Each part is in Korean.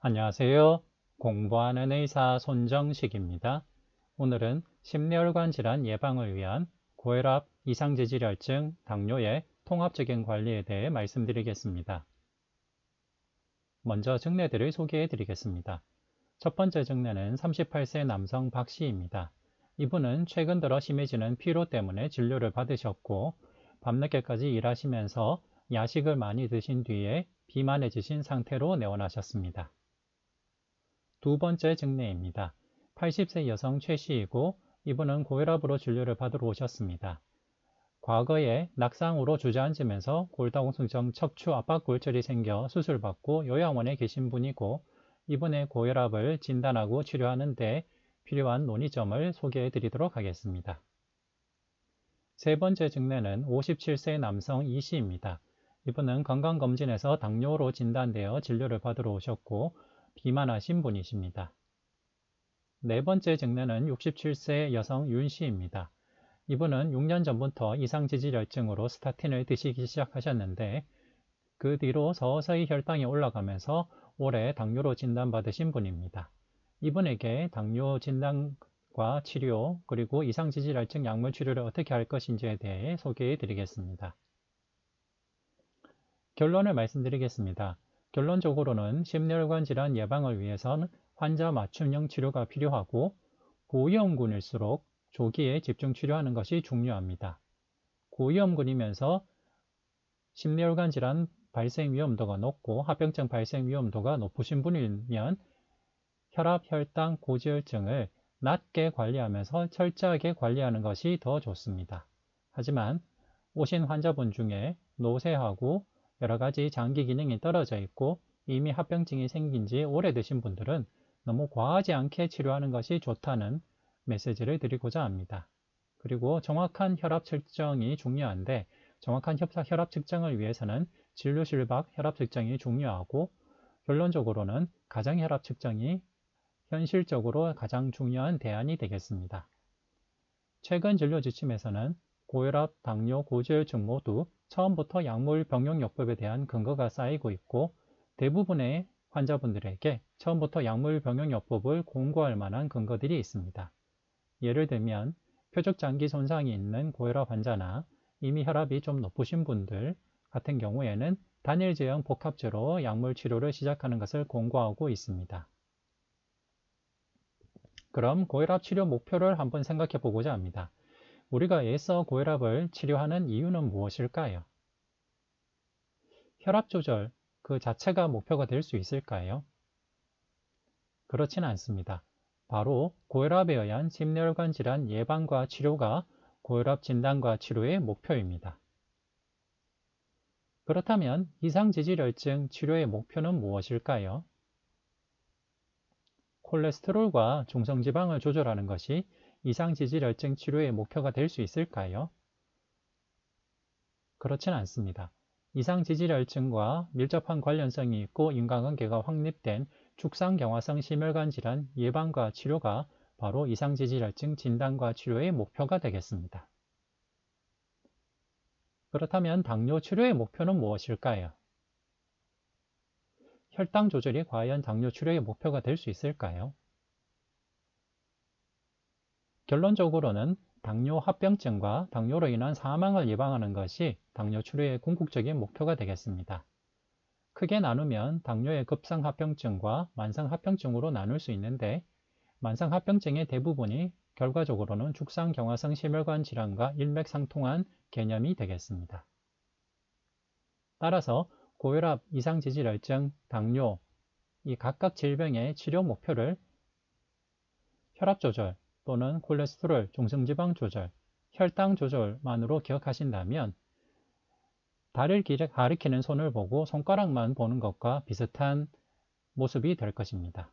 안녕하세요. 공부하는 의사 손정식입니다. 오늘은 심혈관 질환 예방을 위한 고혈압, 이상지질혈증, 당뇨의 통합적인 관리에 대해 말씀드리겠습니다. 먼저 증례들을 소개해 드리겠습니다. 첫 번째 증례는 38세 남성 박 씨입니다. 이분은 최근 들어 심해지는 피로 때문에 진료를 받으셨고 밤늦게까지 일하시면서 야식을 많이 드신 뒤에 비만해지신 상태로 내원하셨습니다. 두 번째 증례입니다. 80세 여성 최 씨이고 이분은 고혈압으로 진료를 받으러 오셨습니다. 과거에 낙상으로 주저앉으면서 골다공증 척추 압박골절이 생겨 수술받고 요양원에 계신 분이고 이분의 고혈압을 진단하고 치료하는 데 필요한 논의점을 소개해 드리도록 하겠습니다. 세 번째 증례는 57세 남성 이 씨입니다. 이분은 건강검진에서 당뇨로 진단되어 진료를 받으러 오셨고 비만하신 분이십니다. 네 번째 증례는 67세 여성 윤 씨입니다. 이분은 6년 전부터 이상지질혈증으로 스타틴을 드시기 시작하셨는데 그 뒤로 서서히 혈당이 올라가면서 올해 당뇨로 진단받으신 분입니다. 이분에게 당뇨 진단과 치료 그리고 이상지질혈증 약물 치료를 어떻게 할 것인지에 대해 소개해 드리겠습니다. 결론을 말씀드리겠습니다. 결론적으로는 심혈관 질환 예방을 위해선 환자 맞춤형 치료가 필요하고 고위험군일수록 조기에 집중 치료하는 것이 중요합니다. 고위험군이면서 심혈관 질환 발생 위험도가 높고 합병증 발생 위험도가 높으신 분이면 혈압, 혈당, 고지혈증을 낮게 관리하면서 철저하게 관리하는 것이 더 좋습니다. 하지만 오신 환자분 중에 노쇠하고 여러 가지 장기 기능이 떨어져 있고 이미 합병증이 생긴 지 오래되신 분들은 너무 과하지 않게 치료하는 것이 좋다는 메시지를 드리고자 합니다. 그리고 정확한 혈압 측정이 중요한데 정확한 혈압 측정을 위해서는 진료실 밖 혈압 측정이 중요하고 결론적으로는 가정 혈압 측정이 현실적으로 가장 중요한 대안이 되겠습니다. 최근 진료 지침에서는 고혈압, 당뇨, 고지혈증 모두 처음부터 약물 병용요법에 대한 근거가 쌓이고 있고 대부분의 환자분들에게 처음부터 약물 병용요법을 공고할 만한 근거들이 있습니다. 예를 들면 표적장기 손상이 있는 고혈압 환자나 이미 혈압이 좀 높으신 분들 같은 경우에는 단일 제형 복합제로 약물 치료를 시작하는 것을 공고하고 있습니다. 그럼 고혈압 치료 목표를 한번 생각해 보고자 합니다. 우리가 애써 고혈압을 치료하는 이유는 무엇일까요? 혈압 조절 그 자체가 목표가 될 수 있을까요? 그렇지는 않습니다. 바로 고혈압에 의한 심혈관 질환 예방과 치료가 고혈압 진단과 치료의 목표입니다. 그렇다면 이상지질혈증 치료의 목표는 무엇일까요? 콜레스테롤과 중성지방을 조절하는 것이 이상지질혈증 치료의 목표가 될 수 있을까요? 그렇지는 않습니다. 이상지질혈증과 밀접한 관련성이 있고 인과관계가 확립된 축상경화성 심혈관 질환 예방과 치료가 바로 이상지질혈증 진단과 치료의 목표가 되겠습니다. 그렇다면 당뇨 치료의 목표는 무엇일까요? 혈당 조절이 과연 당뇨 치료의 목표가 될 수 있을까요? 결론적으로는 당뇨 합병증과 당뇨로 인한 사망을 예방하는 것이 당뇨 치료의 궁극적인 목표가 되겠습니다. 크게 나누면 당뇨의 급성합병증과 만성합병증으로 나눌 수 있는데 만성합병증의 대부분이 결과적으로는 축상경화성 심혈관 질환과 일맥상통한 개념이 되겠습니다. 따라서 고혈압, 이상지질혈증, 당뇨 이 각각 질병의 치료 목표를 혈압 조절 또는 콜레스테롤, 중성지방 조절, 혈당 조절만으로 기억하신다면 달을 가리키는 손을 보고 손가락만 보는 것과 비슷한 모습이 될 것입니다.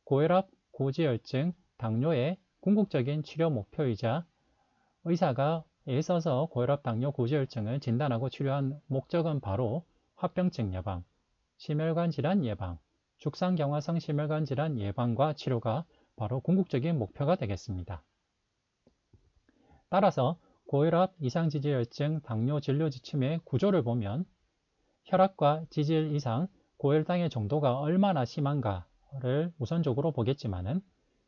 고혈압, 고지혈증, 당뇨의 궁극적인 치료 목표이자 의사가 애써서 고혈압, 당뇨, 고지혈증을 진단하고 치료한 목적은 바로 합병증 예방, 심혈관 질환 예방, 축상경화성 심혈관 질환 예방과 치료가 바로 궁극적인 목표가 되겠습니다. 따라서 고혈압, 이상지질혈증, 당뇨 진료 지침의 구조를 보면 혈압과 지질 이상 고혈당의 정도가 얼마나 심한가를 우선적으로 보겠지만은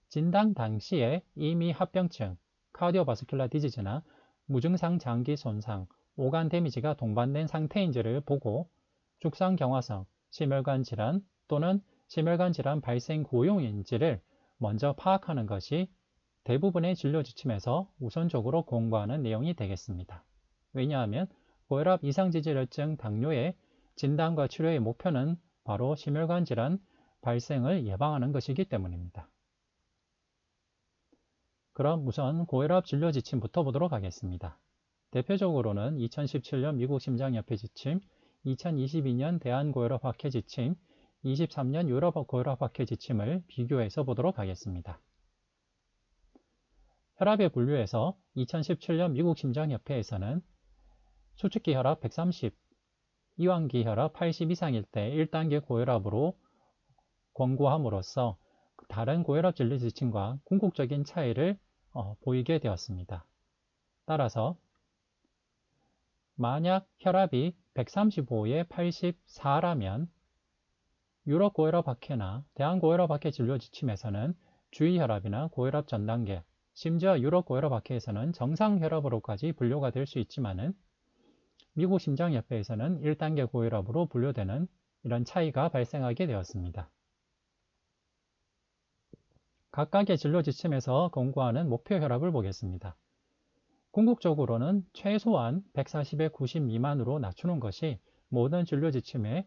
진단 당시에 이미 합병증, 카디오바스큘라 디지즈나 무증상 장기 손상, 오간 데미지가 동반된 상태인지를 보고 죽상경화성, 심혈관 질환 또는 심혈관 질환 발생 고용인지를 먼저 파악하는 것이 대부분의 진료 지침에서 우선적으로 공부하는 내용이 되겠습니다. 왜냐하면 고혈압 이상지질혈증 당뇨의 진단과 치료의 목표는 바로 심혈관 질환 발생을 예방하는 것이기 때문입니다. 그럼 우선 고혈압 진료 지침부터 보도록 하겠습니다. 대표적으로는 2017년 미국 심장협회 지침, 2022년 대한고혈압학회 지침, 23년 유럽 고혈압학회 지침을 비교해서 보도록 하겠습니다. 혈압의 분류에서 2017년 미국 심장협회에서는 수축기 혈압 130, 이완기 혈압 80 이상일 때 1단계 고혈압으로 권고함으로써 다른 고혈압 진료 지침과 궁극적인 차이를 보이게 되었습니다. 따라서 만약 혈압이 135에 84라면 유럽 고혈압학회나 대한고혈압학회 진료 지침에서는 주의혈압이나 고혈압 전 단계, 심지어 유럽 고혈압학회에서는 정상 혈압으로까지 분류가 될 수 있지만은 미국 심장협회에서는 1단계 고혈압으로 분류되는 이런 차이가 발생하게 되었습니다. 각각의 진료 지침에서 권고하는 목표 혈압을 보겠습니다. 궁극적으로는 최소한 140에 90 미만으로 낮추는 것이 모든 진료 지침의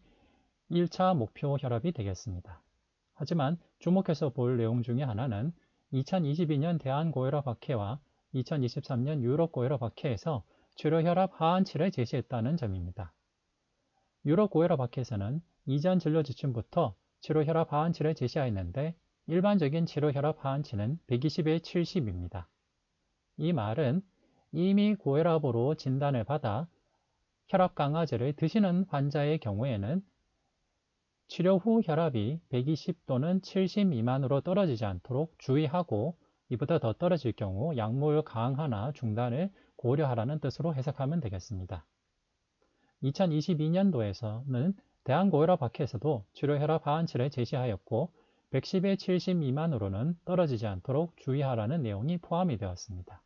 1차 목표 혈압이 되겠습니다. 하지만 주목해서 볼 내용 중에 하나는 2022년 대한고혈압학회와 2023년 유럽고혈압학회에서 치료혈압 하한치를 제시했다는 점입니다. 유럽고혈압학회에서는 이전 진료 지침부터 치료혈압 하한치를 제시하였는데 일반적인 치료혈압 하한치는 120에 70입니다. 이 말은 이미 고혈압으로 진단을 받아 혈압 강화제를 드시는 환자의 경우에는 치료 후 혈압이 120 또는 70 미만으로 떨어지지 않도록 주의하고 이보다 더 떨어질 경우 약물 강화나 중단을 고려하라는 뜻으로 해석하면 되겠습니다. 2022년도에서는 대한고혈압학회에서도 치료혈압 하한치를 제시하였고 110에 70 미만으로는 떨어지지 않도록 주의하라는 내용이 포함이 되었습니다.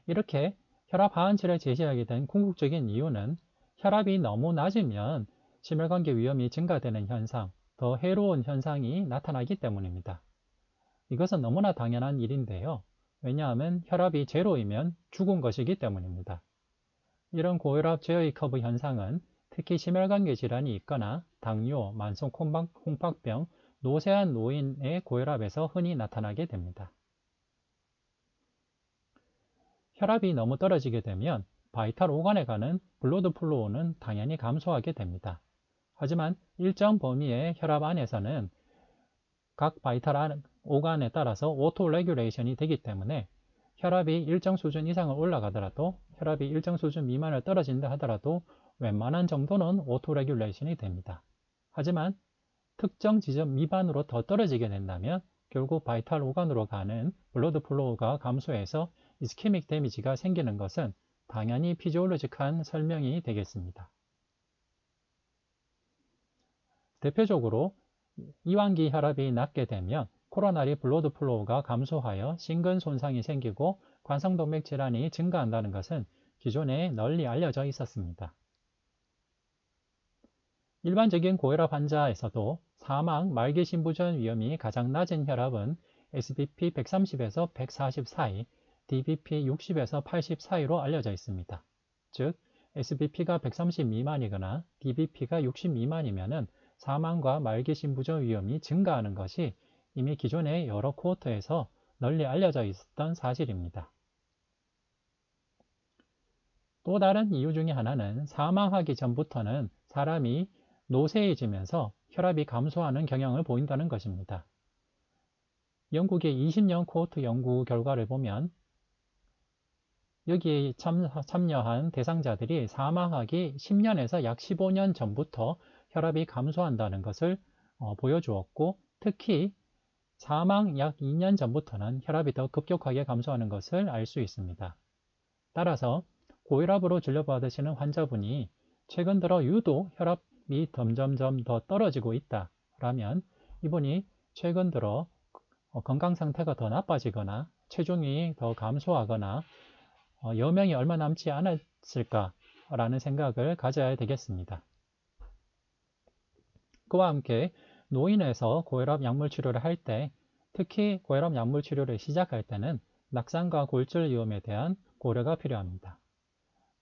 이렇게 혈압 하한치를 제시하게 된 궁극적인 이유는 혈압이 너무 낮으면 심혈관계 위험이 증가되는 현상, 더 해로운 현상이 나타나기 때문입니다. 이것은 너무나 당연한 일인데요. 왜냐하면 혈압이 제로이면 죽은 것이기 때문입니다. 이런 고혈압 제어의 커브 현상은 특히 심혈관계 질환이 있거나 당뇨, 만성 홍박병, 노쇠한 노인의 고혈압에서 흔히 나타나게 됩니다. 혈압이 너무 떨어지게 되면 바이탈 오간에 가는 블러드 플로우는 당연히 감소하게 됩니다. 하지만 일정 범위의 혈압 안에서는 각 바이탈 오간에 따라서 오토 레귤레이션이 되기 때문에 혈압이 일정 수준 이상을 올라가더라도 혈압이 일정 수준 미만을 떨어진다 하더라도 웬만한 정도는 오토 레귤레이션이 됩니다. 하지만 특정 지점 미만으로 더 떨어지게 된다면 결국 바이탈 오간으로 가는 블러드 플로우가 감소해서 이스케믹 데미지가 생기는 것은 당연히 피지올로직한 설명이 되겠습니다. 대표적으로 이완기 혈압이 낮게 되면 코로나리 블러드 플로우가 감소하여 심근 손상이 생기고 관성동맥 질환이 증가한다는 것은 기존에 널리 알려져 있었습니다. 일반적인 고혈압 환자에서도 사망, 말기 심부전 위험이 가장 낮은 혈압은 SBP 130에서 140 사이, DBP 60에서 80 사이로 알려져 있습니다. 즉, SBP가 130 미만이거나 DBP가 60 미만이면 사망과 말기 심부전 위험이 증가하는 것이 이미 기존의 여러 코호트에서 널리 알려져 있었던 사실입니다. 또 다른 이유 중에 하나는 사망하기 전부터는 사람이 노쇠해지면서 혈압이 감소하는 경향을 보인다는 것입니다. 영국의 20년 코호트 연구 결과를 보면 여기에 참여한 대상자들이 사망하기 10년에서 약 15년 전부터 혈압이 감소한다는 것을 보여주었고 특히 사망 약 2년 전부터는 혈압이 더 급격하게 감소하는 것을 알 수 있습니다. 따라서 고혈압으로 진료받으시는 환자분이 최근 들어 유독 혈압이 점점점 더 떨어지고 있다라면 이분이 최근 들어 건강 상태가 더 나빠지거나 체중이 더 감소하거나 여명이 얼마 남지 않았을까라는 생각을 가져야 되겠습니다. 그와 함께 노인에서 고혈압 약물 치료를 할 때, 특히 고혈압 약물 치료를 시작할 때는 낙상과 골절 위험에 대한 고려가 필요합니다.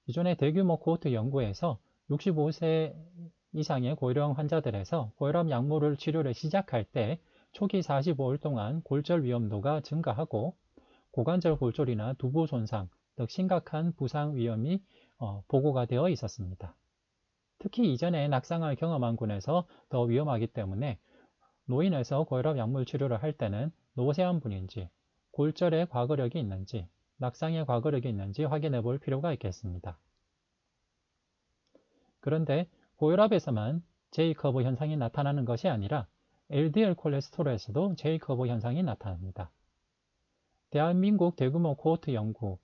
기존의 대규모 코호트 연구에서 65세 이상의 고령화 환자들에서 고혈압 약물을 치료를 시작할 때 초기 45일 동안 골절 위험도가 증가하고 고관절 골절이나 두부 손상 등 심각한 부상 위험이 보고가 되어 있었습니다. 특히 이전에 낙상을 경험한 군에서 더 위험하기 때문에 노인에서 고혈압 약물 치료를 할 때는 노쇠한 분인지, 골절의 과거력이 있는지, 낙상의 과거력이 있는지 확인해 볼 필요가 있겠습니다. 그런데 고혈압에서만 J커브 현상이 나타나는 것이 아니라 LDL 콜레스테롤에서도 J커브 현상이 나타납니다. 대한민국 대규모 코호트 연구,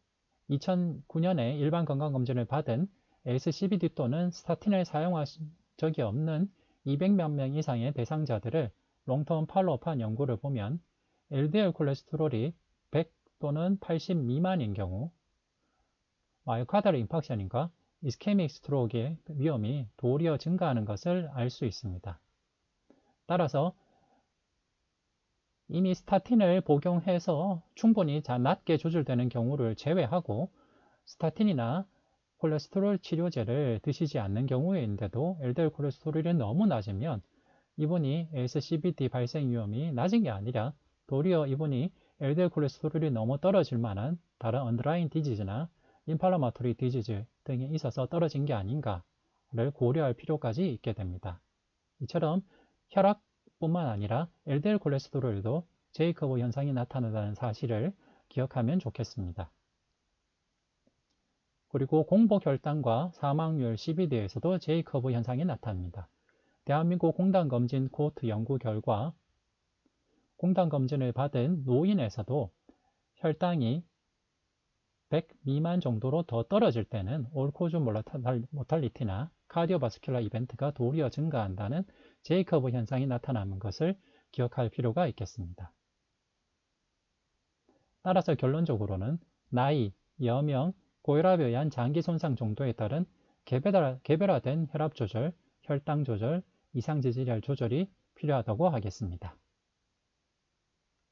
2009년에 일반 건강검진을 받은 SCBD 또는 스타틴을 사용한 적이 없는 200몇 명 이상의 대상자들을 롱텀 팔로우업한 연구를 보면 LDL 콜레스테롤이 100 또는 80 미만인 경우 마이오카르디얼 인팍션인가 이스케믹 스트로크의 위험이 도리어 증가하는 것을 알 수 있습니다. 따라서 이미 스타틴을 복용해서 충분히 낮게 조절되는 경우를 제외하고 스타틴이나 콜레스테롤 치료제를 드시지 않는 경우인데도 LDL 콜레스테롤이 너무 낮으면 이분이 SCBD 발생 위험이 낮은 게 아니라 도리어 이분이 LDL 콜레스테롤이 너무 떨어질 만한 다른 언더라인 디지즈나 인플라마토리 디지즈 등이 있어서 떨어진 게 아닌가를 고려할 필요까지 있게 됩니다. 이처럼 혈압뿐만 아니라 LDL 콜레스테롤에도 제이커브 현상이 나타난다는 사실을 기억하면 좋겠습니다. 그리고 공복혈당과 사망률 CVD에서도 제이커브 현상이 나타납니다. 대한민국 공단검진 코호트 연구 결과 공단검진을 받은 노인에서도 혈당이 100 미만 정도로 더 떨어질 때는 올코즈 모탈리티나 카디오바스큘라 이벤트가 도리어 증가한다는 제이커브 현상이 나타나는 것을 기억할 필요가 있겠습니다. 따라서 결론적으로는 나이, 여명, 고혈압에 의한 장기 손상 정도에 따른 개별화된 혈압 조절, 혈당 조절, 이상지질혈 조절이 필요하다고 하겠습니다.